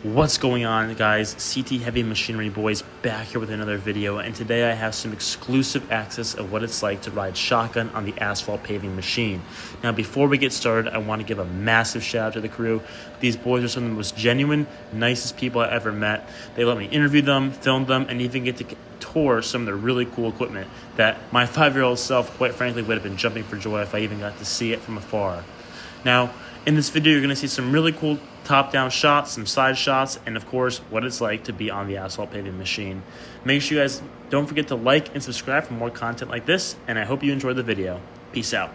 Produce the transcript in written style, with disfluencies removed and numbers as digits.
What's going on, guys? CT Heavy Machinery Boys back here with another video, and today I have some exclusive access of what it's like to ride shotgun on the Asphalt paving machine. Now, before we get started, I want to give a massive shout out to the crew. These boys are some of the most genuine, nicest people I ever met. They let me interview them, film them, and even get to tour some of their really cool equipment that my 5-year-old self, quite frankly, would have been jumping for joy if I even got to see it from afar. Now, in this video, you're going to see some really cool top-down shots, some side shots, and of course, what it's like to be on the Asphalt paving machine. Make sure you guys don't forget to like and subscribe for more content like this, and I hope you enjoy the video. Peace out.